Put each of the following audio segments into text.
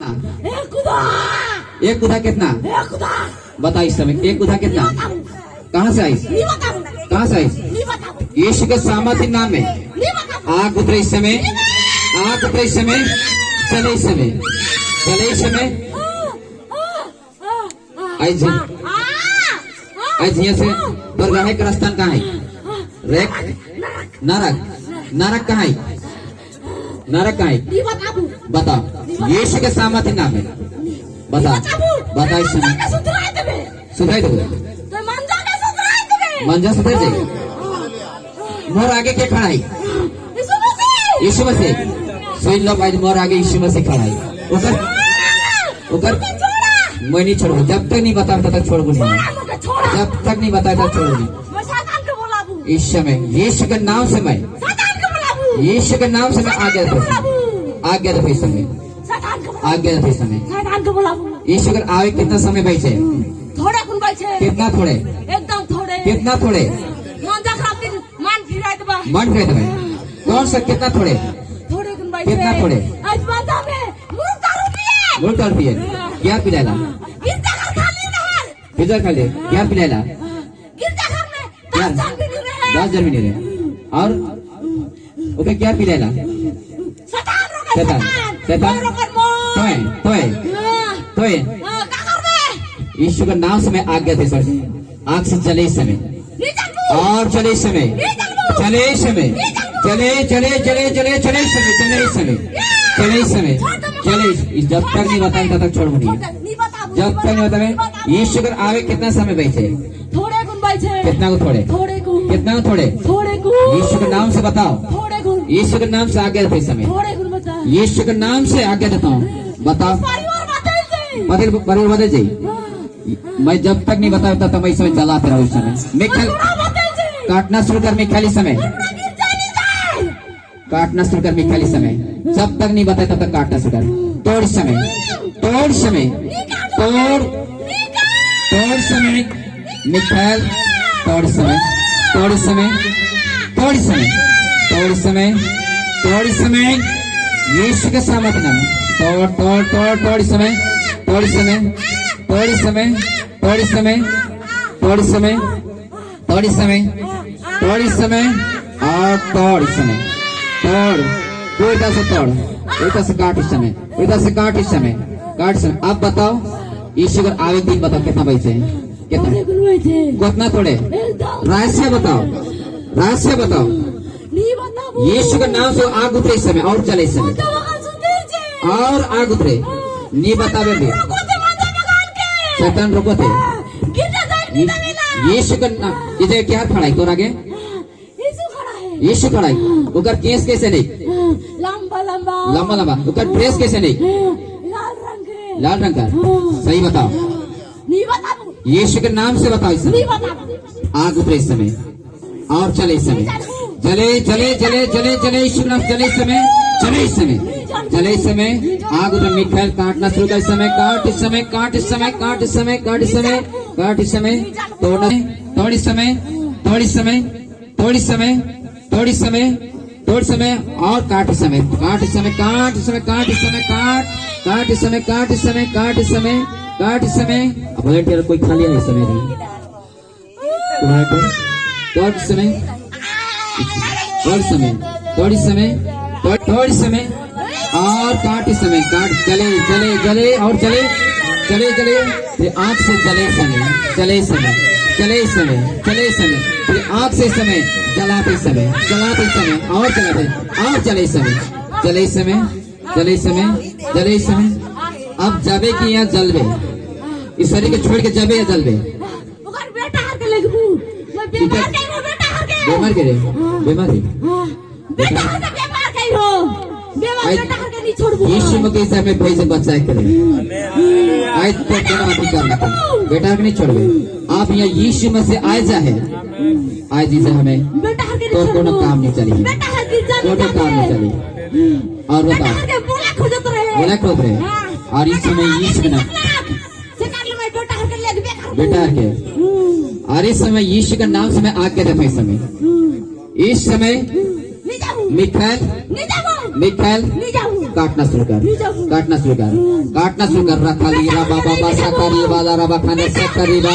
एक खुदा। एक खुदा कितना? एक खुदा। बता इस समय एक खुदा कितना? कहाँ से आई? नहीं बताऊं। कहाँ से आई? नहीं बताऊं। यीशु के सामर्थ्य नाम में नहीं बताऊं। आग उतरे इस समय, आग उतरे इस समय, चले इस समय, चले इस समय। आज आज यहाँ से परगाहे का स्थान कहाँ है? रेक नरक, नरक कहाँ है? नरक कहाँ है? नहीं बताऊं। बताओ यीशु के सामर्थ्य नाम में बता, बता इस समय सुधाई दो। मंजा सुधर जाएगी। मोर आगे क्या खड़ा है? यीशु मसीह। सुन लो भाई, मोर आगे यीशु मसीह खड़ा है। उकर मैं नहीं छोड़ूंगा जब तक नहीं बताया तब तक छोड़ूंगी नहीं। जब तक नहीं बताया तब छोड़ूंगी। इस समय यीशु के नाम से मैं, यीशु के नाम से मैं आ गया था, आ गया था इस समय, आ गया था इस समय। यीशु के आवे कितना समय बैठे? थोड़े कुन बैठे। कितना थोड़े? एकदम थोड़े। कितना थोड़े? मन फिराए दबा। मन फिराए दबा। कौन सा कितना थोड़े? थोड़े कुन बैठे। कितना थोड़े? आज बाजा में मुर्गा पिए। मुर्गा पिए। क्या पिलाला? गिरजाघर खाली रहे। पिज्जा खा ले। क्या पिलाला? गिरजाघर में 10 जन भी नहीं रहे। 10 जन भी नहीं रहे। और ओके क्या पिलाला? शैतान रोके शैतान तोए तोए तोए यीशु का नाम से मैं आ गया थे सर। आग से चले इस समय और चले इस समय, चले इस समय, चले चले चले चले चले इस समय, चले इस समय, चले इस समय, चले जब तक नहीं बताएंगे तब तक छोड़ूंगी। जब तक नहीं बताए यीशु का आवे कितना समय बैठे? थोड़े गुण बैठे। कितना को थोड़े? थोड़े गुण। कितना को थोड़े? थोड़े गुण। यीशु के नाम से बताओ। थोड़े गुण। यीशु के नाम से आ गया था इस समय। थोड़े गुण बता। यीशु के नाम से आ गया था। बताओ परिवार बदल जाए। मैं जब तक नहीं बताया तब तक मैं इस समय जलाते रहा। इस समय मिखाइल काटना शुरू कर। मिखाइल इस समय काटना शुरू कर। मिखाइल इस समय जब तक नहीं बताया तब तक काटना शुरू कर। तोड़ समय, तोड़ समय, तोड़ तोड़ समय। मिखाइल तोड़ समय, तोड़ समय, तोड़ समय, तोड़ समय, तोड़ समय। यीशु के सामर्थ्य नाम तोड़ तोड़ तोड़ तोड़ समय, तोड़ समय, तोड़ समय, तोड़ समय, तोड़ समय, तोड़ समय, तोड़ समय और तोड़ समय। तोड़ उल्टा से तोड़, उल्टा से काट इस समय, उल्टा से काट इस समय, काट समय। अब बताओ यीशु का आवे दिन बताओ कितना बैठे हैं? कितना थोड़े? रहस्य बताओ, रहस्य बताओ। यीशु के नाम से आग उतरे इस समय और चले इस समय और आग उतरे। नहीं बतावे भी शैतान रोको थे। यीशु का नाम इधर क्या खड़ा है? तो आगे यीशु खड़ा है। उनका केस कैसे नहीं? लंबा लंबा लंबा लंबा। उनका ड्रेस कैसे नहीं? लाल रंग का। सही बताओ। नहीं बताऊं। यीशु के नाम से बताओ इस समय आग उतरे इस समय और चले इस समय, चले चले चले चले चले यीशु के नाम चले इस समय, चले इस समय, चले इस समय। आग उतरे। मिखाइल काटना शुरू कर इस समय, काट इस समय, काट इस समय, काट इस समय, काट इस समय, काट इस समय। तोड़ना तोड़ इस समय, तोड़ इस समय, तोड़ इस समय, तोड़ इस समय, तोड़ समय और काट इस समय, काट इस समय, काट इस समय, काट इस समय, काट इस समय, काट इस समय, काट इस समय, काट इस समय। वॉलंटियर कोई खाली है इस समय नहीं? तोड़ इस समय, तोड़ समय, तोड़ इस समय, तोड़ इस समय और काट इस समय, काट। चले चले चले और चले चले चले। फिर आंख से चले इस समय, चले इस समय, चले इस समय, चले इस समय। फिर आंख से समय जलाते इस समय, जलाते इस समय और चलाते और चले इस समय, चले इस समय, चले इस समय, चले इस समय। अब जाबे की यहाँ जलबे इस शरीर के छोड़ के जाबे या जलबे? बेमार के रे? बेमार है यीशु मसीह से हमें भेजे बचाए करे। आज तक बेटा नहीं छोड़बे। आप यहाँ यीशु मसीह आए जाए आज जिसे हमें तो कोनो काम नहीं चली, कोनो काम नहीं चली। और बताओ बोला खोद रहे और इस समय यीशु के नाम बेटा के और इस समय यीशु का नाम से मैं आज्ञा देता हूँ। इस समय मिखाइल मिखाइल काटना शुरू कर, काटना शुरू कर, काटना शुरू कर। रखा लीला बाबा बासा करी वाला रबा खाना से करीबा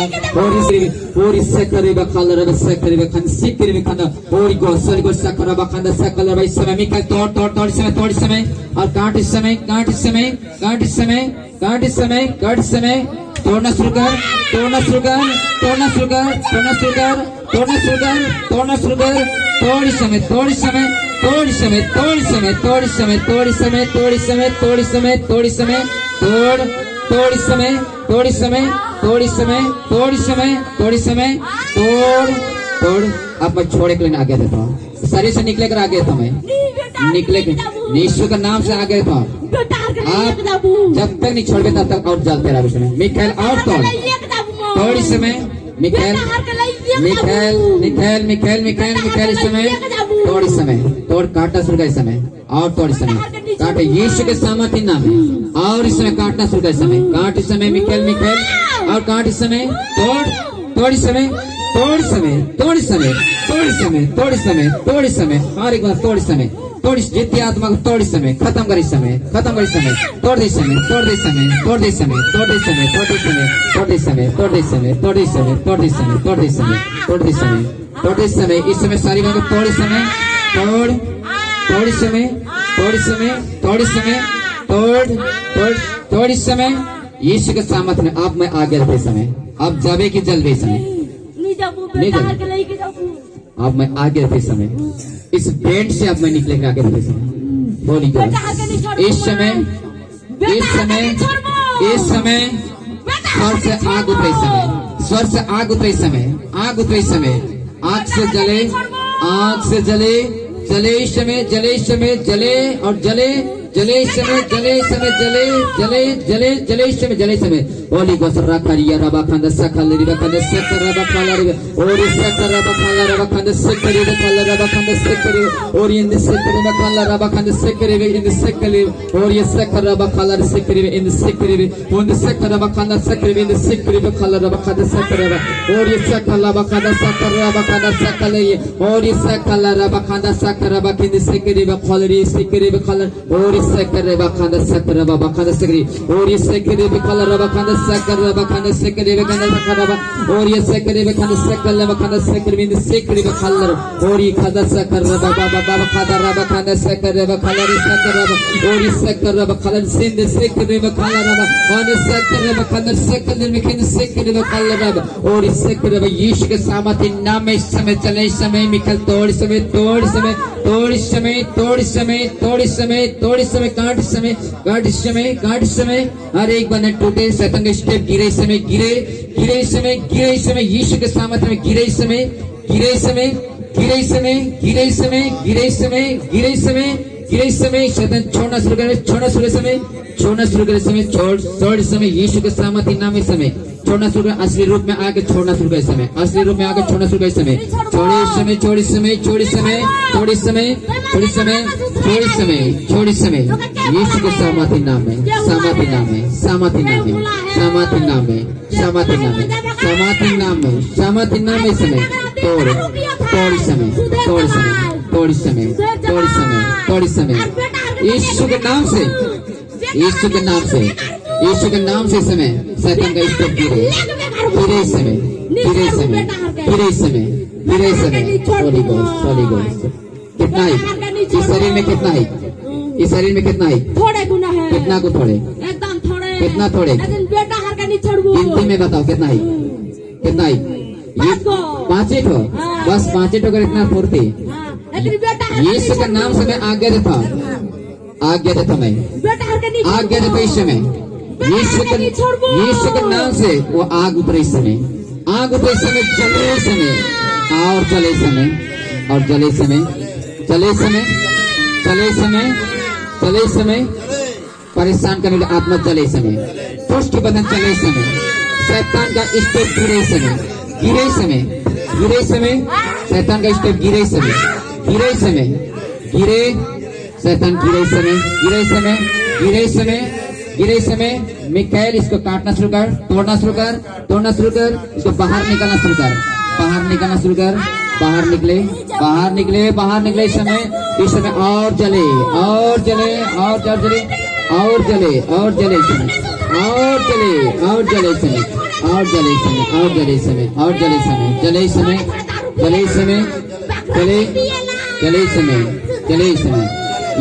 और इससे करीबा खाला रबा से करीबा खान से करीबा खाना और गोसल गोसा करबा खाना से कलर भाई समय मिकल तोड़ तोड़ तोड़ इस समय और काट इस समय काट इस समय काट इस समय काट इस समय काट इस समय तोड़ना शुरू कर, तोड़ना शुरू कर, तोड़ना शुरू कर, तोड़ना शुरू कर, तोड़ना शुरू कर, तोड़ना शुरू कर। तोड़ इस समय, तोड़ इस समय, तोड़ इस समय, तोड़ इस समय, तोड़ इस समय, तोड़ इस समय, तोड़ इस समय, तोड़ इस समय, तोड़ इस समय, तोड़ तोड़ इस समय, तोड़ इस समय, तोड़ इस समय, तोड़ इस समय, तोड़ इस समय, तोड़ तोड़। अब मैं छोड़े के लिए आगे देता हूँ, शरीर से निकले कर आगे था मैं निकले यीशु का नाम से आगे था। आप जब तक नहीं छोड़ तब तक और जलते रहा उसमें। मिखाइल और तोड़ तोड़ इस समय, Mikhail Mikhail Mikhail Mikhail Mikhail Mikhail इस समय तोड़, इस समय तोड़, काटना शुरू कर इस समय और तोड़ इस समय काटे यीशु के सामर्थ्य नाम है और इस समय काटना शुरू कर इस समय काट इस समय मिखाइल मिखाइल और काट इस समय तोड़ तोड़ इस समय तोड़ इस समय तोड़ इस समय तोड़ इस समय तोड़ इस समय तोड़ इस समय और एक बार तोड़ इस समय तोड़ इस जितनी आत्मा को तोड़ इस समय खत्म कर इस समय खत्म कर इस समय तोड़ दे इस समय तोड़ दे इस समय तोड़ दे इस समय तोड़ दे इस समय तोड़ दे इस समय तोड़ दे इस समय तोड़ दे इस समय तोड़ दे इस समय तोड़ दे इस समय तोड़ दे इस समय तोड़ दे इस समय इस समय सारी बातों को तोड़ इस समय तोड़ तोड़ इस समय तोड़ इस समय तोड़ इस समय तोड़ तोड़ तोड़ इस समय यीशु के सामर्थ्य में आप मैं आगे रहते समय अब जावे की जल इस समय नहीं अब मैं आगे रहते समय इस बेंट से अब मैं निकले के आगे रहते समय बोली इस समय इस समय इस समय स्वर से आग उतरे समय स्वर से आग उतरे समय आग उतरे समय आग से जले आग से जले जले इस समय जले इस समय जले और जले जले इस समय जले इस समय जले जले जले जले इस समय जले इस समय ओली गोसरा करिया रबा खंड सकल रिबा खंड सकल रबा खाला रिबा और इस सकल रबा खाला रबा खंड सकल रिबा खाला रबा खंड सकल और इन सकल रिबा खाला रबा खंड सकल रिबा इन सकल और ये सकल रबा खाला सकल रिबा इन सकल रिबा और सकल रबा खाला सकल रिबा इन सकल रिबा खाला रबा खंड सकल रिबा और ये सकल रबा खंड सकल रबा खंड सकल और ये सकल रबा खंड सकल रबा इन सकल रिबा खाला रि सकल रिबा खाला और सकरे बखंड सकरे बखंड सकरी और ये सकरे बखंड बखंड सकरे बखंड सकरे बखंड सकरे और ये सकरे बखंड सकरे बखंड सकरे बिंद सकरे बखंड और ये खंड सकरे बाबा बाबा खंड बखंड सकरे बखंड सकरे और ये सकरे बखंड सिंध सकरे बखंड और सकरे बखंड सकरे बखंड सकरे बखंड और इस सकरे यीशु के सामर्थ्य नाम में इस समय चले इस समय मिखल तोड़ इस समय तोड़ इस समय तोड़ इस समय तोड़ इस समय तोड़ इस समय तोड़ इस समय काट इस समय काट इस समय काट इस समय हर एक बंधन टूटे शैतान के स्टेप गिरे इस समय गिरे गिरे इस समय गिरे इस समय यीशु के सामर्थ्य में गिरे इस समय गिरे इस समय गिरे इस समय गिरे इस समय गिरे इस समय गिरे इस समय गिरे इस समय शैतान छोड़ना शुरू करे छोड़ना शुरू समय छोड़ना शुरू करे समय छोड़ छोड़ इस समय यीशु के सामर्थ्य नाम इस समय छोड़ना शुरू कर असली रूप में आके छोड़ना शुरू कर इस समय असली रूप में आके छोड़ना शुरू कर इस समय छोड़े इस समय छोड़ इस समय छोड़ इस समय छोड़ इस समय छोड़ इस समय छोड़ इस समय छोड़ इस समय यीशु के सामर्थ्य नाम में सामर्थ्य नाम में सामर्थ्य नाम में सामर्थ्य नाम में सामर्थ्य नाम में सामर्थ्य नाम में सामर्थ्य नाम में समय तोड़ तोड़ इस समय तोड़ इस समय तोड़ इस समय तोड़ इस समय तोड़ इस समय यीशु के नाम से यीशु के नाम से यीशु के नाम से समय शैतान का स्टेप गिरे गिरे इस समय गिरे इस समय गिरे इस समय गिरे इस समय होली गोस्ट कितना है इस शरीर में कितना है इस शरीर में कितना है थोड़े गुना है कितना को थोड़े एकदम थोड़े कितना थोड़े लेकिन बेटा हर का नहीं छोड़बो गिनती में बताओ कितना है कितना है पांच ठो बस पांच ठो कर इतना फुर्ती लेकिन बेटा यीशु के नाम से मैं आज्ञा देता मैं बेटा हर का नहीं आज्ञा देता इस समय यीशु के नाम से वो आग उतरे इस समय आग उतरे इस समय जले इस समय और जले समय और जले समय चले समय चले समय चले समय परेशान करने वाले आत्मा चले समय दुष्ट बंधन चले समय शैतान का स्टेप गिरे समय गिरे समय गिरे समय शैतान का स्टेप गिरे समय गिरे समय गिरे शैतान गिरे समय गिरे समय गिरे समय गिरे समय मिखाइल इसको काटना शुरू कर तोड़ना शुरू कर तोड़ना शुरू कर इसको बाहर निकालना शुरू कर बाहर निकालना शुरू कर बाहर निकले इस समय और जले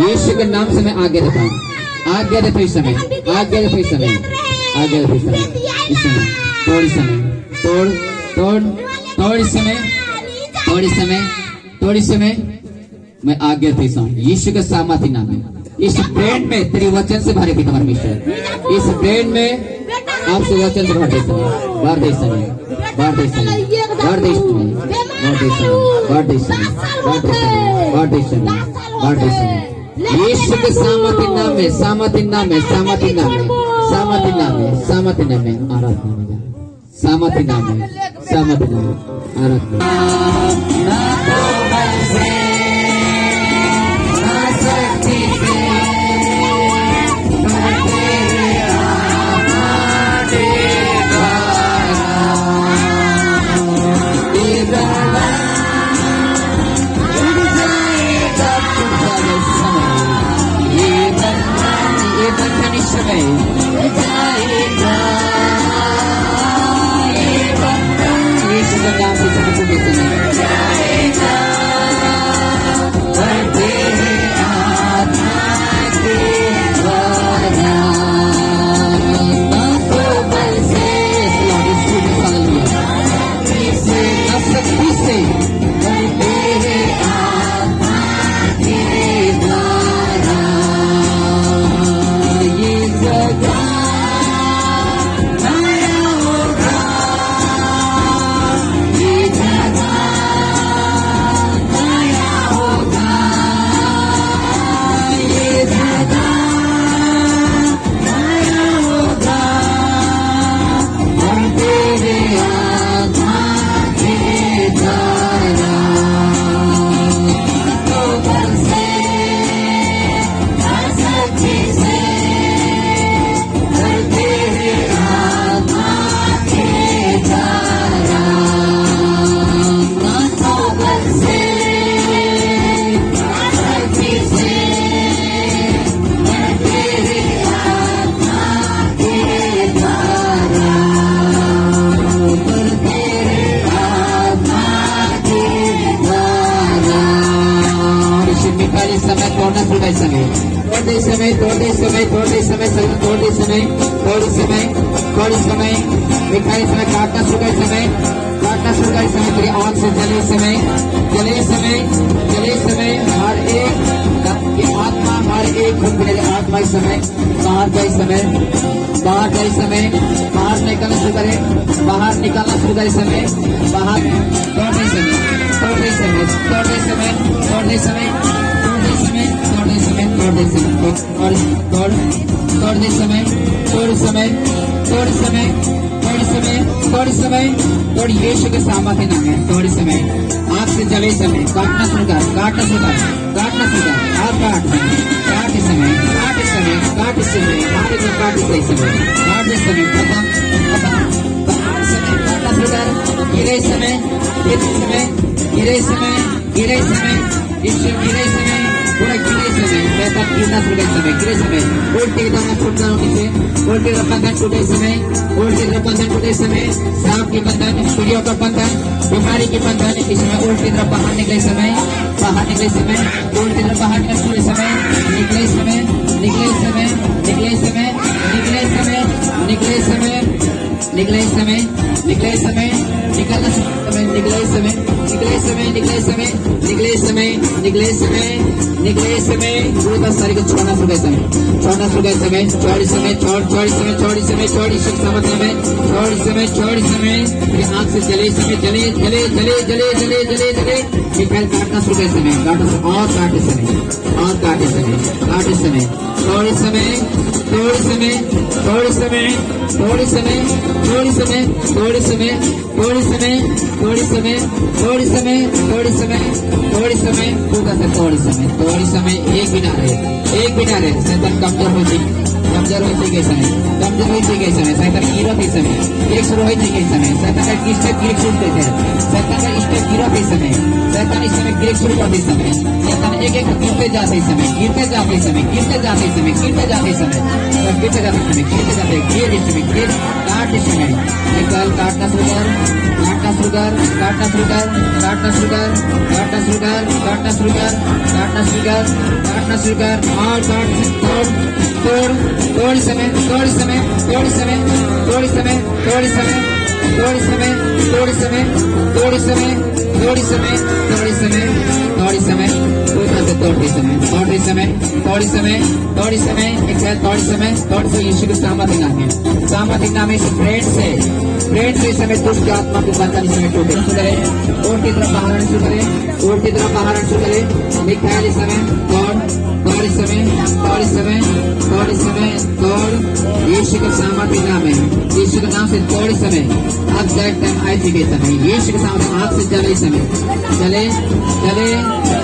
यीशु के नाम से मैं आगे रहता हूँ, आगे रहते इस समय तोड़ इस समय मैं आगे रहता हूँ यीशु के सामर्थ्य नाम में। इस ब्रेन में तेरी वचन से भरे पिता परमेश्वर, इस ब्रेन में आपसे वचन से भर दे यीशु के सामर्थ्य नाम में काटना शुरू कर समय तेरी आंख से जले समय हर एक आत्मा हर एक घुटने आत्मा इस समय बाहर जाए समय बाहर निकलना शुरू करे समय बाहर तोड़ने समय यीशु के सामर्थ्य नाम है। थोड़ी समय आंख से जले समय काटना शुरू कर और काट समय गिरे समय पूरा गिरना शुरू कर समय उल्टी बंधन टूटे समय सांप के बंधन चिड़ियों का बंधन बीमारी के बंधन इसमें उल्टी तरफ बाहर निकले समय उल्टी तरफ बाहर निकले समय निकले समय पूरा शरीर को छोड़ना शुरू कर समय छोड़ी समय आंख से जले निकल काटना शुरू कर समय और काटे समय एक बिना रहे शैतान कमजोर हो कमजोर होते के समय कमजोर होते के समय शैतान गिरत के समय गिरक शुरू होते के समय शैतान का स्टेप गिरक शुरू करते हैं शैतान का स्टेप गिरत के समय शैतान इस समय गिरक शुरू करते समय शैतान एक एक गिरते जाते समय गिरते जाते समय गिरते जाते समय गिरते जाते समय गिरते जाते समय गिरते जाते गिर इस समय गिर काट इस समय निकल काटना शुरू कर काटना शुरू कर काटना शुरू कर काटना शुरू कर काटना शुरू कर काटना शुरू कर काटना शुरू कर काटना शुरू कर और काट तोड़ तोड़ तोड़ समय तोड़ समय तोड़ समय तोड़ समय तोड़ समय तोड़ समय तोड़ समय तोड़ समय तोड़ समय तोड़ समय तोड़ समय तोड़ते समय तोड़ते समय तोड़ समय तोड़ समय एक है तोड़ समय यीशु के सामर्थ्य नाम है सामर्थ्य नाम है फ्रेंड से इस समय दुष्ट आत्मा को बंधन इस समय टूटे शुरू करे और की तरफ बाहर शुरू करे और की तरफ बाहर शुरू करे मिखाएल इस समय तोड़ इस समय तोड़ इस समय तोड़ इस समय तोड़ यीशु के सामर्थ्य नाम है यीशु के नाम से तोड़ इस समय अब जैक टाइम आए थे के समय यीशु के सामने आग से जले इस समय जले जले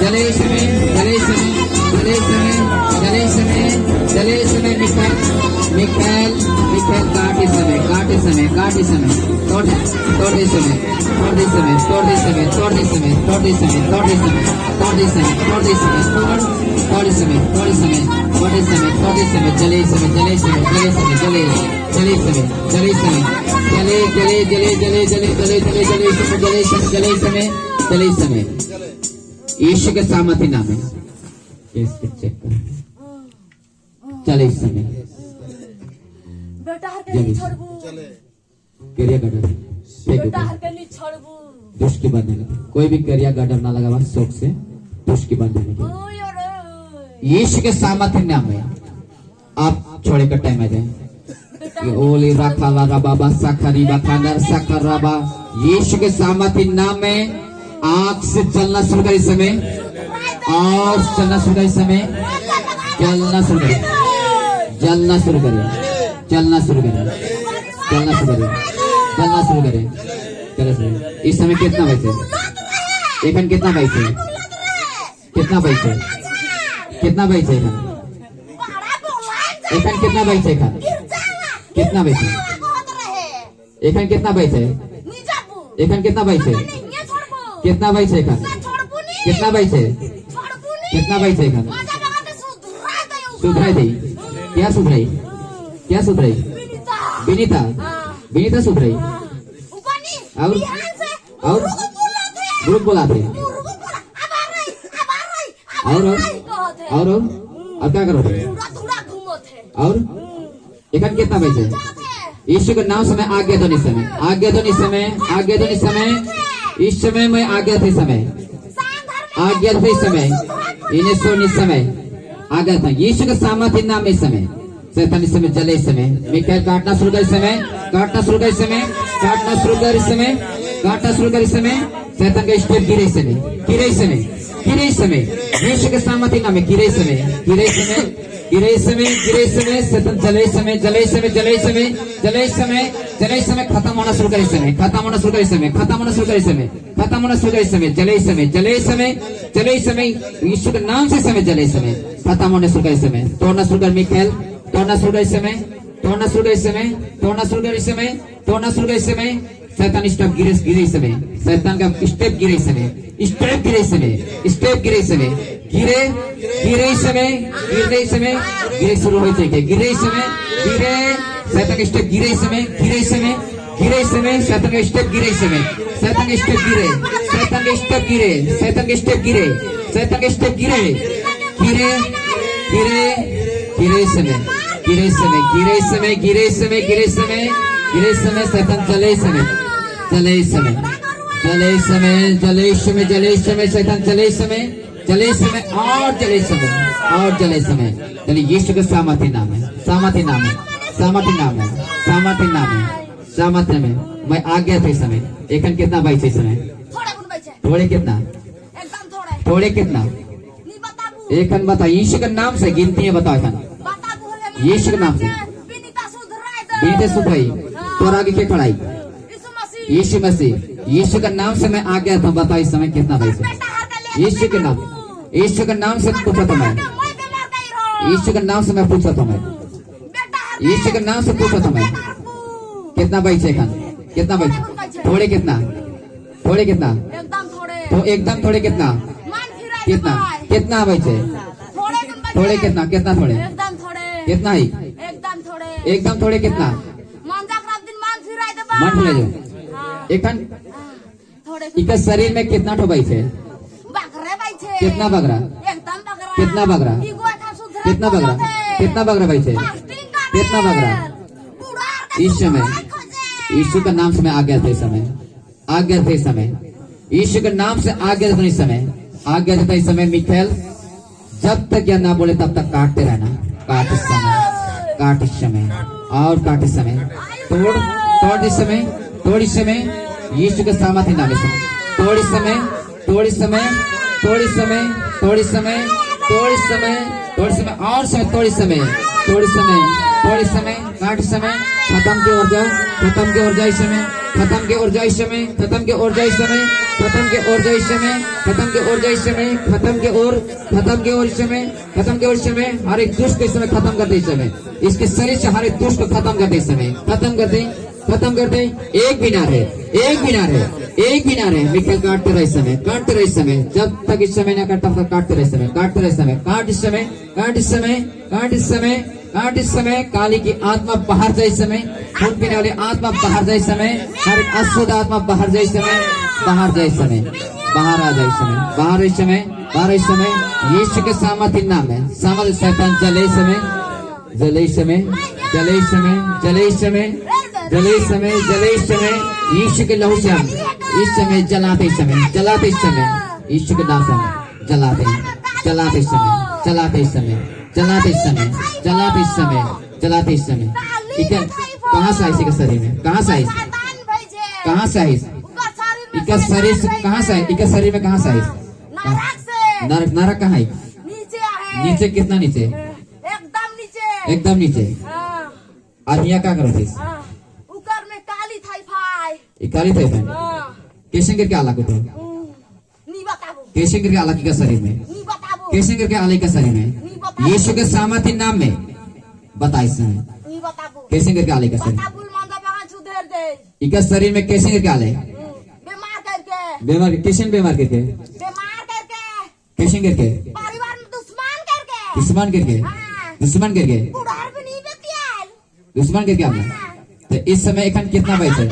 जले इस समय जले इस समय जले इस समय जले इस समय जले इस समय मिखाएल काट इस समय तोड़ इस समय तोड़ दे समय तोड़ दे समय तोड़ दे समय तोड़ दे समय तोड़ दे समय तोड़ दे समय तोड़ दे समय तोड़ दे समय तोड़ समय तोड़ दे समय तोड़ दे समय जले समय जले समय जले समय जले जले समय जले समय जले जले जले जले जले जले जले जले समय जले जले समय जले समय यीशु के सामर्थ्य नाम है चेक कर चले इस समय बेटा हर के नहीं छोड़बू करिया गार्डर बेटा हर के नहीं छोड़बू दुष्ट की बंधन कोई भी करिया गार्डर ना लगा शौक से दुष्ट की बंधन यीशु के सामर्थ्य नाम में आप छोड़े का टाइम आ जाए ओली रखा बाबा साखरी बखानर साखर राबा यीशु के सामर्थ्य नाम में आंख से चलना शुरू कर इस समय और चलना शुरू कर इस समय चलना शुरू करें चलना शुरू करें चलना शुरू करें चलना शुरू करें चलना शुरू करें चलना शुरू इस समय कितना पैसे एखन कितना पैसे कितना पैसे कितना पैसे एखन कितना पैसे एखन कितना पैसे एखन कितना पैसे एखन कितना पैसे कितना पैसे एखन कितना पैसे कितना पैसे एखन सुधराई दी क्या सुधराई क्या सुधराई विनीता विनीता सुधराई और ग्रुप बुलाते और क्या करोगे और एखन कितना पैसे यीशु के नाम समय आज्ञा दो इस समय आज्ञा दो इस समय आज्ञा दो इस समय इस समय मैं आज्ञा थे समय आज्ञा थे इस समय इन्हें सुन इस समय आज्ञा था यीशु के सामर्थ्य नाम इस समय शैतान इस समय जले इस समय मिखाएल काटना शुरू कर इस समय काटना शुरू कर इस समय काटना शुरू कर इस समय काटना शुरू कर इस समय शैतान का स्टेप गिरे इस समय गिरे इस समय गिरे इस समय यीशु के सामर्थ्य नाम में गिरे इस समय गिरे इस समय गिरे इस समय गिरे इस समय शैतान जले इस समय जले इस समय जले इस समय जले इस समय जले इस समय खत्म होना शुरू कर इस समय खत्म होना शुरू कर इस समय खत्म होना शुरू कर इस समय खत्म होना शुरू कर इस समय जले इस समय जले इस समय जले इस समय यीशु के नाम से समय जले इस समय खत्म होने शुरू कर इस समय तोड़ना शुरू कर मिखाएल तोड़ना शुरू कर इस समय तोड़ना शुरू कर इस समय तोड़ना शुरू कर इस समय तोड़ना शुरू कर इस समय शैतान स्टेप गिरे इस समय शैतान का स्टेप गिरे इस समय स्टेप गिरे इस समय स्टेप गिरे इस समय गिरे गिरे इस समय गिरे इस समय गिरे शुरू होते हैं गिरे इस समय गिरे शैतान का स्टेप गिरे इस समय गिरे इस समय गिरे इस समय शैतान का स्टेप गिरे इस समय शैतान का स्टेप गिरे शैतान का स्टेप गिरे शैतान का स्टेप गिरे शैतान का स्टेप गिरे गिरे गिरे गिरे इस समय गिरे इस समय गिरे इस समय गिरे इस समय गिरे इस समय गिरे इस समय शैतान जले इस समय जले इस समय जले इस समय जले इस समय जले इस समय शैतान जले इस समय जले इस समय और जले इस समय और जले इस समय चलिए यीशु का सामर्थ्य नाम है सामर्थ्य नाम है सामर्थ्य नाम है सामर्थ्य नाम है सामर्थ्य में मैं आ गया था इस समय एखन कितना बाई इस समय थोड़े कितना थोड़े कितना एखन बता यीशु के नाम से गिनती है बताओ एखन यीशु के नाम से बीते सुधराई तोरा आगे के पढ़ाई यीशु मसीह यीशु के नाम से मैं आ गया था बताओ इस समय कितना पैसे यीशु के नाम से पूछा था मैं यीशु के नाम से मैं पूछा था मैं यीशु के नाम से पूछो तुम्हें कितना बचे खान कितना बचे थोड़े कितना एकदम थोड़े तो एकदम थोड़े कितना मान फिराई कितना कितना बचे थोड़े कम बचे। थोड़े कितना कितना थोड़े एकदम थोड़े कितना ही एकदम थोड़े कितना मान जाकर दिन मान फिराई दे मन फुले जो हां एकन थोड़े इका शरीर में कितना ठो बचे बकरे बचे कितना बकरा एकदम बकरा कितना बकरा इगो था सुधरे कितना बकरा कितना बकरा बचे कितना बकरा इस समय यीशु का नाम से मैं आ गया था इस समय आ गया था इस समय यीशु के नाम से आ गया था इस समय आ गया था इस समय मिखाएल जब तक यह ना बोले तब तक काटते रहना काट इस समय और काट इस समय तोड़ इस समय तोड़ इस समय यीशु के सामर्थ्य नाम से तोड़ इस समय तोड़ इस समय तोड़ इस समय तोड़ इस समय तोड़ इस समय तोड़ समय और समय तोड़ इस समय तोड़ इस समय तोड़ इस समय काट इस समय खत्म की ओर जाओ खत्म की ओर जाए समय खत्म के ओर जाए समय खत्म के ओर जाए समय खत्म के ओर जाए समय खत्म के ओर जाए समय खत्म के ओर समय खत्म के ओर समय हर एक दुष्ट को इस समय खत्म कर दे इस समय इसके शरीर से हर एक दुष्ट को खत्म कर दे इस समय खत्म कर दे एक भी ना रहे मिखाएल काटते रहे इस समय जब तक इस समय ना काटता तब तक काटते रहे इस समय काट इस समय काली की आत्मा बाहर जाए इस समय खून पीने वाली आत्मा बाहर जाए इस समय हर एक अशुद्ध आत्मा बाहर जाए इस समय बाहर आ जाए इस समय यीशु के सामर्थ्य नाम है सामर्थ्य शैतान जले इस समय यीशु के लहू से हम इस समय जलाते इस समय यीशु के नाम से हम जलाते इस समय कहाँ से आई इसके शरीर में कहाँ से आई इसका शरीर कहाँ से आई इसके शरीर में कहाँ से आई नरक कहाँ आई नीचे कितना नीचे एकदम नीचे आदमिया क्या करो थी उकर में काली थाई फाई काली थे कैसे करके आला को तो नी बताबो कैसे करके आला के शरीर में नी बताबो कैसे करके आला के शरीर में यीशु के सामर्थ्य नाम में बता इस समय नी बताबो कैसे करके आले का शरीर बताबुल मांदा बगा सुधर दे इका शरीर में कैसे करके आले बीमार करके कैसे बीमार करके कैसे करके परिवार में दुश्मन करके दुश्मन करके बुढ़ार भी नहीं बेतियाल दुश्मन करके आले तो इस समय एकन कितना बचे भी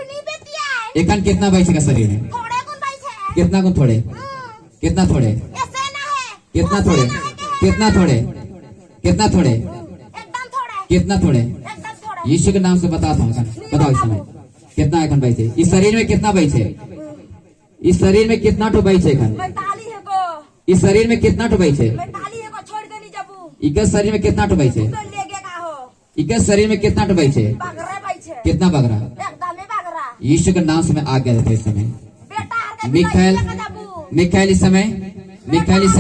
नहीं बेतियाल एकन कितना बचे का शरीर में थोड़े गुण बचे कितना गुण थोड़े कितना थोड़े ऐसे ना है कितना थोड़े कितना थोड़े एकदम थोड़े कितना थोड़े एकदम थोड़े यीशु के नाम से बताता हूँ बताओ इस समय कितना एकन बचे इस शरीर में कितना बचे इस शरीर में कितना ठो बचे एकन मैं ताली है को इस शरीर में कितना ठो बचे मैं ताली है को छोड़ के नहीं जाबू इका शरीर में कितना ठो बचे तो लेगे का हो इका शरीर में कितना ठो बचे बगरे बचे कितना बगरा एकदम ही बगरा यीशु के नाम से मैं आ गया था इस समय बेटा हर के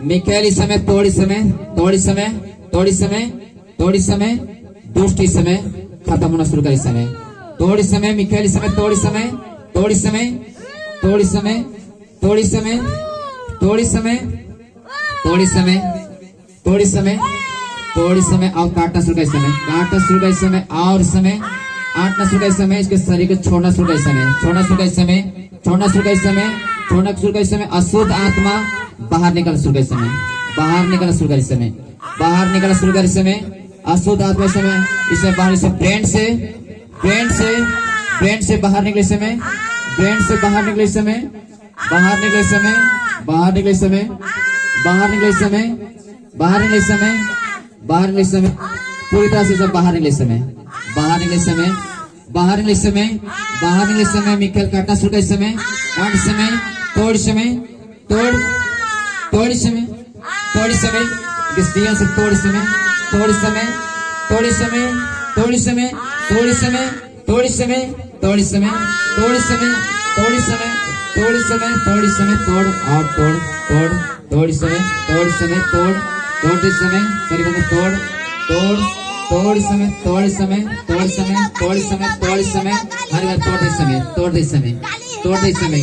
मिखाएल इस समय तोड़ इस समय दुष्ट इस समय खत्म होना शुरू कर इस समय तोड़ इस समय मिखाएल इस समय तोड़ इस समय और काटना शुरू कर इस समय और समय आटना शुरू कर इस समय इसके शरीर को छोड़ना शुरू कर इस समय अशुद्ध आत्मा बाहर निकल शुरू कर इस समय अशुद्ध आत्मा इस समय बाहर इसे ब्रेन से बाहर निकले इस समय बाहर निकले इस समय पूरी तरह से सब बाहर निकले इस समय मिखाएल काटना शुरू कर इस समय तोड़ इस समय क्रिश्चियन से तोड़ इस समय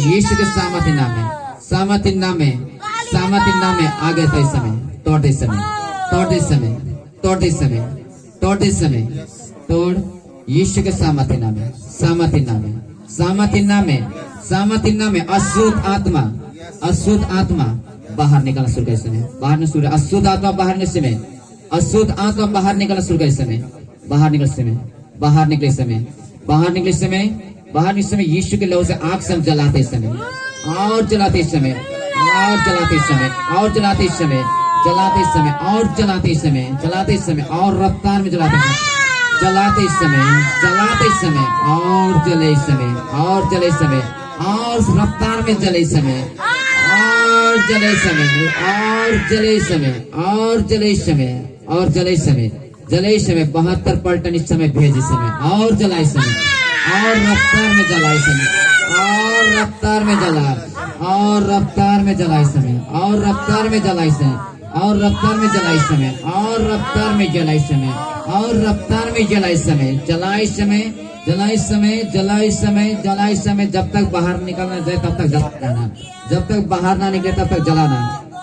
यीशु के सामर्थ्य नाम में आ गए थे इस समय तोड़ तोड़ते समय तोड़ यीशु के सामर्थ्य नाम है, सामर्थ्य नाम है, सामर्थ्य नाम है, सामर्थ्य नाम है। अशुद्ध आत्मा बाहर निकलना शुरू कर समय, बाहर निकल शुरू, अशुद्ध आत्मा बाहर निकल समय, अशुद्ध आत्मा बाहर निकलना शुरू कर समय, बाहर निकल समय, बाहर निकले समय, बाहर निकले समय, बाहर निकले समय यीशु के लहू से आग से हम जलाते समय और जलाते समय और जलाते समय और जलाते समय, जलाते समय और जलाते समय, जलाते समय और रफ्तार में जलाते समय, जलाते समय, जलाते समय और जले समय और जले समय और रफ्तार में जले समय और जले समय और जले समय और जले समय और जले समय, जले समय 72 पलटन इस समय भेजे समय और जलाए समय और रफ्तार में जलाए समय और रफ्तार में जला और रफ्तार में जलाए समय और रफ्तार में जलाए समय और रफ्तार में जलाए समय और रफ्तार में जलाए समय और रफ्तार में जलाए समय, जलाए समय, जलाए समय, जलाए समय, जलाए समय। जब तक बाहर निकलना जाए तब तक जलाते रहना, जब तक बाहर ना निकले तब तक जलाना,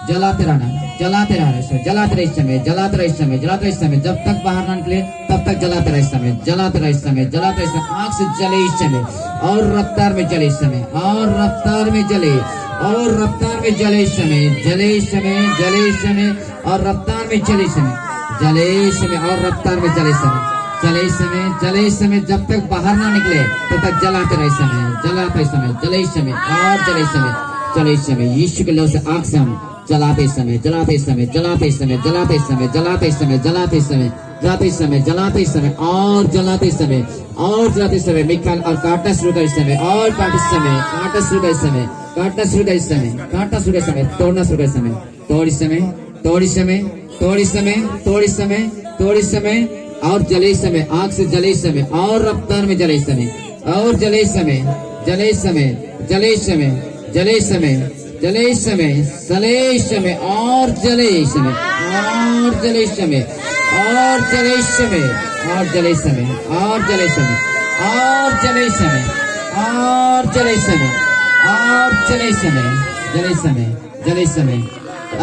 जलाते रहना, जलाते रहना, जलाते रहे समय, जलाते रहे समय, जलाते रहे समय। जब तक बाहर ना निकले तब तक जलाते रहे समय, जलाते रहे समय, जलाते रहे समय। आग से जले इस समय और रफ्तार में जले समय और रफ्तार में जले और रफ्तार में जले समय, जले समय, जले समय और रफ्तार में जले समय, जले समय और रफ्तार में जले समय, जले समय, जले समय। जब तक बाहर ना निकले तब तक जलाते रहे समय, जलाते समय, जले समय और जले समय, जले समय। यीशु के लहू से आग से हम जलाते समय, जलाते समय, जलाते समय, जलाते समय, जलाते समय, जलाते समय, जलाते समय, जलाते समय और जलाते समय और जलाते समय। मिकाएल और काटना शुरू कर समय और काटते समय, काटना शुरू कर समय, काटना शुरू कर समय, काटना शुरू कर समय, तोड़ना शुरू कर समय, तोड़ी समय, तोड़ी समय, तोड़ी समय, तोड़ी समय, तोड़ी समय और जले समय, आग से जले समय और रफ्तार में जले समय और जले समय, जले समय, जले समय, जले समय, जले समय, जले समय और जले समय और जले समय और जले समय और जले समय और जले समय और जले समय और जले समय और जले समय, जले समय, जले समय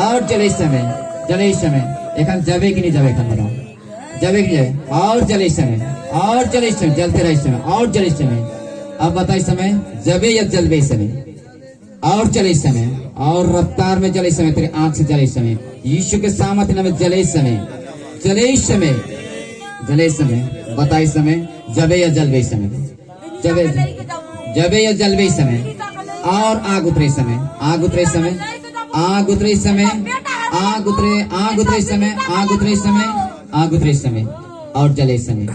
और जले समय, जले समय। एखन जाबे कि नहीं जाबे, एखन बताओ, जाबे कि जाबे और जले समय और जले समय, जलते रहे समय और जले समय। अब बताइए समय जबे या जलबे समय और जले समय और रफ्तार में जले समय, तेरे आंख से जले समय, यीशु के सामर्थ्य नाम में जले समय, जले समय, जले समय। बताइए समय जबे या जलबे समय, जबे, जबे या जलबे समय और आग उतरे समय, आग उतरे समय, आग उतरे समय, आग उतरे, आग उतरे समय, आग उतरे समय, आग उतरे समय और जले समय,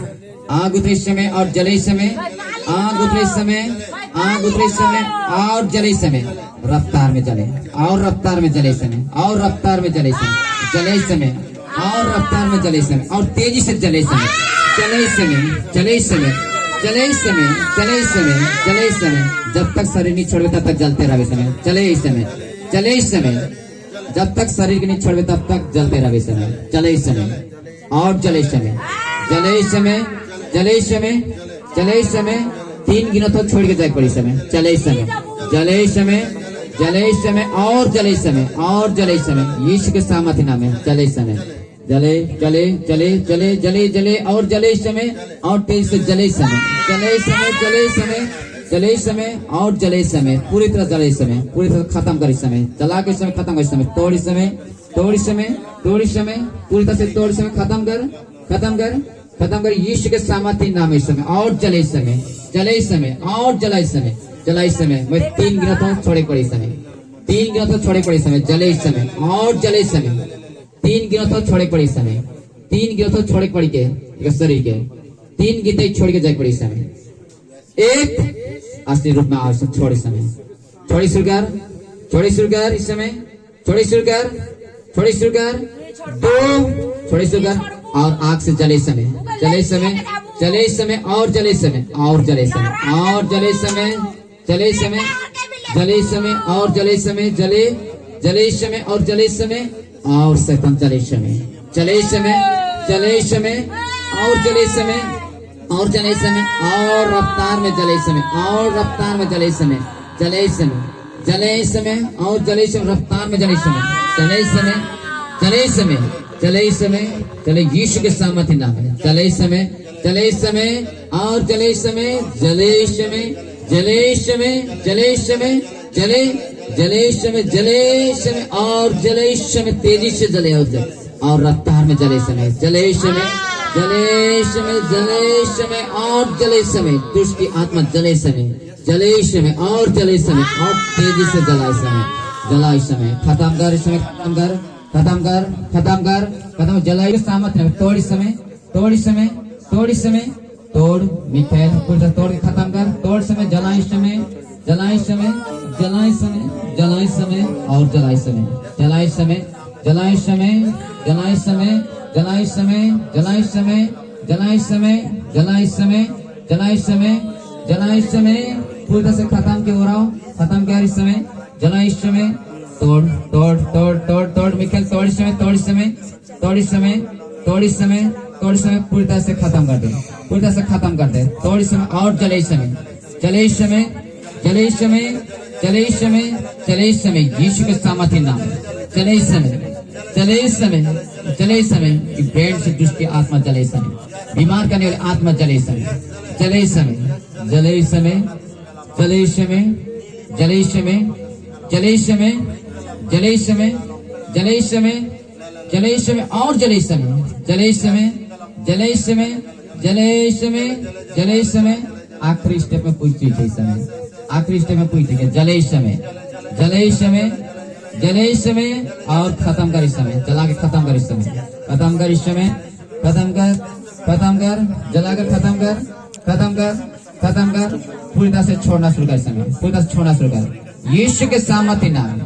आग उतरे समय और जले समय, आग उतरे समय, आग उतरे समय और जले समय। रफ्तार में जले और रफ्तार में जले समय और रफ्तार में जले समय, जले समय और रफ्तार में जले समय और तेजी से जले समय, जले समय, जले समय, जले समय, जले समय, जले समय। जब तक शरीर नहीं छोड़े तब तक जलते रहे समय, जले समय, जले समय। जब तक शरीर के नहीं छोड़े तब तक जलते रहे समय, जले समय और जले समय, जले समय, जले समय, जले समय। 3 गिनो तो छोड़ के जाए पड़ी समय, जले समय, जले समय, जले समय और जले समय और जले समय। यीशु के सामर्थ्य नाम है जले समय, जले, जले, जले, जले, जले, जले और जले समय और तेज से जले समय, जले समय, जले समय, जले समय और जले समय। पूरी तरह जले समय, पूरी तरह खत्म करे समय, जला के समय खत्म करे समय, तोड़ी समय, तोड़ी समय, तोड़ी समय, पूरी तरह से तोड़ी समय, खत्म कर, खत्म कर, खत्म कर। यीशु के सामर्थ्य नाम है समय और जले समय, जले समय और जलाए समय, जलाए समय। मैं 3 गिना तो छोड़े पड़े समय, 3 गिना तो छोड़े पड़े समय, जले समय और जले समय। 3 गिना तो छोड़े पड़े समय, 3 गिना तो छोड़े पड़ी के शरीर के 3 गीते छोड़ के जाए पड़ी समय। 1 असली रूप में आवश्यक छोड़े समय, छोड़ी शुरुकार, छोड़ी शुरुकार इस समय, छोड़ी शुरुकार, छोड़ी शुरुकार। 2 छोड़ी शुरुकार और आग से जले समय, जले समय, जले समय और जले समय और जले समय और जले समय, जले समय, जले समय और जले समय, जले, जले समय और जले समय और शैतान जले समय, जले समय, जले समय और जले समय और जले समय और रफ्तार में जले समय और रफ्तार में जले समय, जले समय, जले समय और जले समय, रफ्तार में जले समय, जले समय, जले समय, चले इस समय, चले यीशु के सामर्थ्य नाम में, चले इस समय, चले इस समय और चले इस समय, जले इस समय, जले इस समय, जले इस समय, जले जले इस समय, जले इस समय और जले इस समय, तेजी से जले और रफ्तार में जले इस समय, जले इस समय, जले इस समय, जले इस समय और जले इस समय, दुष्ट की आत्मा जले इस समय, जले इस समय और जले इस समय और तेजी से जला इस समय, जला इस समय, खत्म कर इस समय, खत्म कर, खत्म कर, खत्म कर, खत्म, जला इस सामर्थ्य में, तोड़ इस समय, तोड़ इस समय, तोड़ इस समय, तोड़ मिखाइल, तोड़ के खत्म कर, तोड़ समय, जला इस समय, जला इस समय, जला इस समय, जला इस समय और जला इस समय, जला इस समय, जला इस समय, जला इस समय, जला इस समय, जला इस समय, जला इस समय, जला इस समय, जला इस समय, जला इस समय, पूरी तरह से खत्म के हो रहा हो, खत्म कर इस समय, जला इस समय, तोड़ तोड़ तोड़ तोड़ तोड़ मिखाइल, तोड़ इस समय, तोड़ इस समय, तोड़ इस समय, तोड़ इस समय, तोड़ इस समय, पूरी तरह से खत्म कर दे, पूरी तरह से खत्म कर दे, तोड़ इस समय और जले इस समय, जले इस समय, जले इस समय, चले इस समय, चले इस समय, यीशु के सामर्थ्य नाम, चले इस समय, चले इस समय, चले इस समय, कि पेड़ से दुष्ट की आत्मा जले इस समय, बीमार करने वाली आत्मा जले इस समय, चले इस समय, जले इस समय, चले इस समय, जले इस समय, जले इस समय, जले इस समय, जले इस समय, जले इस समय और जले इस समय, जले इस समय, जले इस समय, जले इस समय, जले इस समय, आखिरी स्टेप में पूछती है इस समय, आखिरी स्टेप में पूछती है, जले इस समय, जले इस समय, जले इस समय और खत्म कर इस समय, जला के खत्म कर इस समय, खत्म कर इस समय, खत्म कर, खत्म कर, जला कर खत्म कर, खत्म कर, खत्म कर, पूरी तरह से छोड़ना शुरू कर इस समय, पूरी तरह से छोड़ना शुरू कर, यीशु के सामर्थ्य नाम,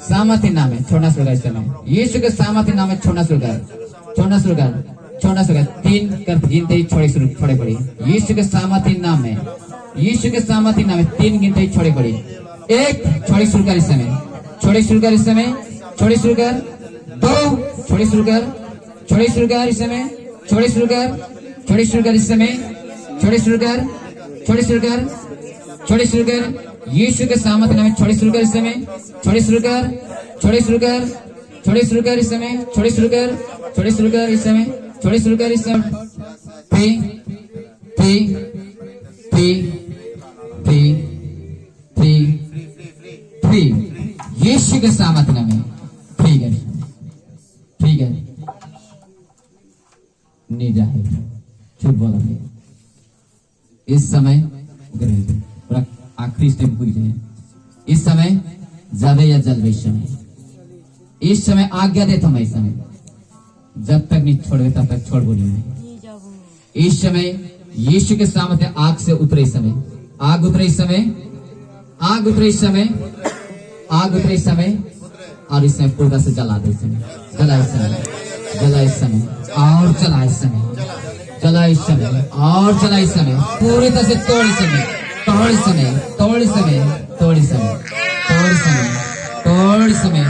सामर्थ्य नाम है, छोड़ना शुरू कर इस समय, यीशु के सामर्थ्य नाम है, छोड़ना शुरू कर, छोड़ना शुरू कर, छोड़ना शुरू कर, 3 कर गिनते ही छोड़े पड़ी, यीशु के सामर्थ्य नाम है, यीशु के सामर्थ्य नाम है, 3 गिनते ही छोड़े पड़ी, 1 छोड़ी शुरू कर इस समय, छोड़ी शुरू कर इस समय, छोड़ी शुरू कर, 2 छोड़ी शुरू कर, छोड़ी शुरू कर इस समय, छोड़ी शुरू कर, छोड़ी शुरू कर इस समय, छोड़ी शुरू कर, छोड़ी शुरू कर, छोड़ी शुरू कर, यीशु के सामर्थ्य नाम है, छोड़ी शुरू कर इस समय, छोड़ी शुरू कर, छोड़ी शुरू कर, छोड़ी शुरू कर इस समय, छोड़ी शुरू कर, छोड़ी शुरू कर इस समय, छोड़ी शुरू कर इस समय, फ्री यीशु के सामर्थ्य नाम है, ठीक है, ठीक है, नहीं जाए, चुप बोला इस समय, आखिरी स्टेप पूरी है, इस समय जावे या जल इस समय, इस समय आज्ञा दे तुम्हें, इस समय जब तक नहीं छोड़े तब तक छोड़ बोलिए, इस समय यीशु के सामर्थ्य आग से उतरे इस समय, आग उतरे इस समय, आग उतरे इस समय, आग उतरे इस समय और इस समय पूरा से जला दे इस समय, जला इस समय, जला इस समय और जला इस समय, जला इस समय और जला इस समय, पूरी तरह से तोड़ इस समय, तोड़ इस समय, तोड़ इस समय, तोड़ इस समय, तोड़ इस समय, तोड़ इस समय,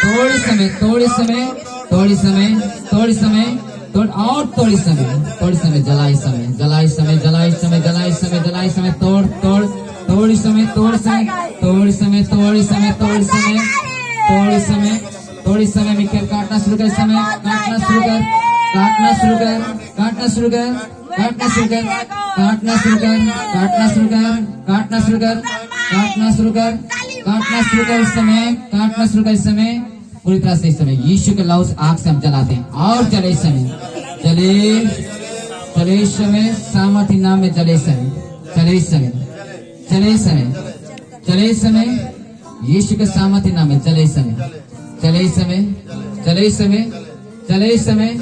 तोड़ इस समय, तोड़ इस समय, तोड़ इस समय, तोड़ इस समय, तोड़ और तोड़ इस समय, तोड़ इस समय, जला इस समय, जला इस समय, जला इस समय, जला इस समय, जला इस समय, तोड़ तोड़ तोड़ इस समय, तोड़ इस समय, तोड़ इस समय, तोड़ इस समय, तोड़ इस समय, तोड़ इस समय, तोड़ इस समय, मिखाइल काटना शुरू कर इस समय, काटना शुरू कर, काटना शुरू कर, काटना शुरू कर, काटना शुरू कर, काटना शुरू कर, काटना शुरू कर, काटना शुरू कर, काटना शुरू कर, काटना शुरू कर इस समय, काटना शुरू कर इस समय, पूरी तरह से इस समय यीशु के लहू आग से हम जलाते हैं और जले इस समय, चले चले इस समय, सामर्थ्य नाम में जले इस समय, चले इस समय, चले इस समय, चले इस समय, यीशु के सामर्थ्य नाम में चले इस समय, चले इस समय, चले इस समय, चले इस समय,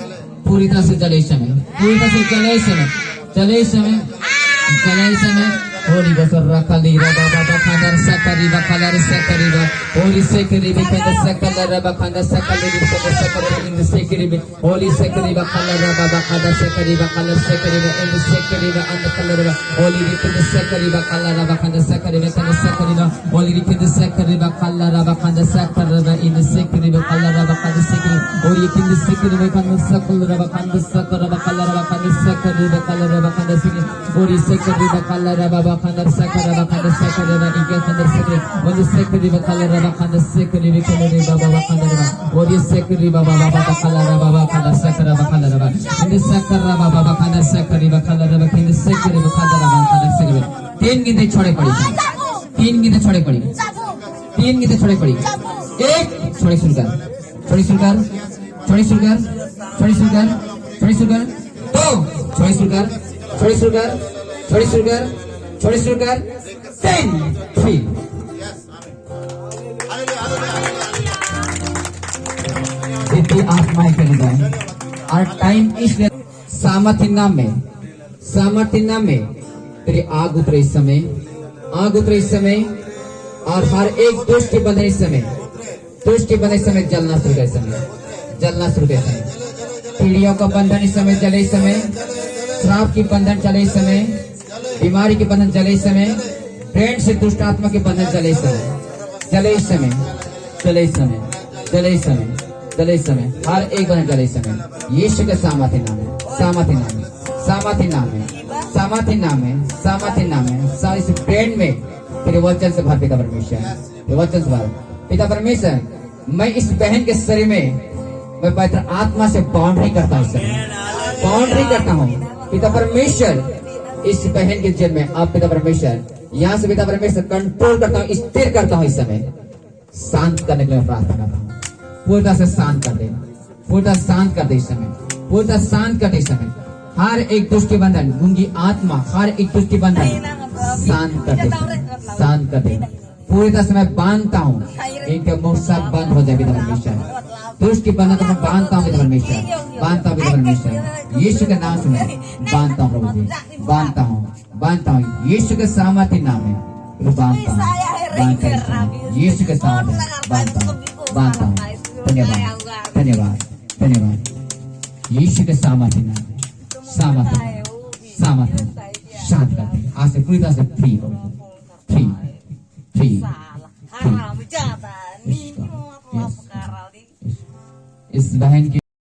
पूरी तरह से चले इस समय, पूरी तरह से चले इस समय, चले इस समय, चले इस समय, होली बसर रखली रबा बाबा खादर सकरी बकलर सकरी बा होली सकरी बिकद सकलर रबा खादर सकरी बिकद सकरी इन सकरी बि होली सकरी बकलर रबा बाबा सकरी बकलर सकरी बा इन सकरी बा अंद कलर बा होली बिकद सकरी बकलर रबा खादर सकरी बिकद सकरी बा होली बिकद सकरी बकलर रबा खादर सकरी बा इन सकरी बकलर रबा खादर सकरी होली बिकद सकरी बिकद सकलर रबा खादर सकरी बकलर रबा खादर सकरी बकलर रबा खादर सकरी होली सकरी बकलर रबा bakanda sakara bakanda sakara ba ike kanda sakara और ये sekri bakala raba kanda sekri bakala re baba bakanda raba और ये sekri baba baba bakala raba baba kanda sakara bakala raba inde sakara baba bakanda sakri bakala raba inde sekri bakala raba kanda sakri तीन गिनती छोड़े पड़ी तीन गिनती छोड़े पड़ी तीन गिनती छोड़े पड़ी एक छोड़ी सुनकर छोड़ी सुनकर छोड़ी सुनकर छोड़ी सुनकर छोड़ी सुनकर दो छोड़ी सुनकर छोड़ी सुनकर छोड़ी सुनकर छोड़ी सुनकर तीन थ्री इतनी आत्माएं करी जाए और टाइम इसलिए सामर्थ्य नाम में तेरी आग उतरे इस समय और हर एक दुष्ट के बंधन इस समय जलना शुरू कर समय पीढ़ियों का बंधन इस समय जले इस समय श्राप की बंधन चले इस समय बीमारी के बंधन जले इस समय प्रेम से दुष्ट आत्मा के बंधन जले इस समय हर एक बंधन जले इस समय यीशु का सामर्थ्य नाम है सारे इस ब्रेन में तेरे वचन से भर पिता परमेश्वर वचन से भर पिता परमेश्वर मैं इस बहन के शरीर में मैं पवित्र आत्मा से बाउंड्री करता हूँ पिता परमेश्वर इस बहन के जन्म में आप पिता परमेश्वर यहाँ से पिता परमेश्वर कंट्रोल करता हूँ स्थिर करता हूँ इस समय शांत करने के लिए प्रार्थना करता हूँ पूरा से शांत कर दे इस समय हर एक दुष्ट के बंधन गूंगी आत्मा हर एक दुष्ट के बंधन शांत कर दे पूरी तरह से मैं बांधता हूँ इनके मुंह सब बंद हो जाए पिता परमेश्वर दुष्ट के बंधन को मैं बांधता हूँ पिता परमेश्वर यीशु के नाम से मैं बांधता हूँ प्रभु जी बांधता हूँ यीशु के सामर्थ्य नाम है बांधता हूँ यीशु के सामर्थ्य बांधता हूँ धन्यवाद यीशु के सामर्थ्य नाम है सामर्थ्य शांत करते आज से पूरी तरह से फ्री इस बहन की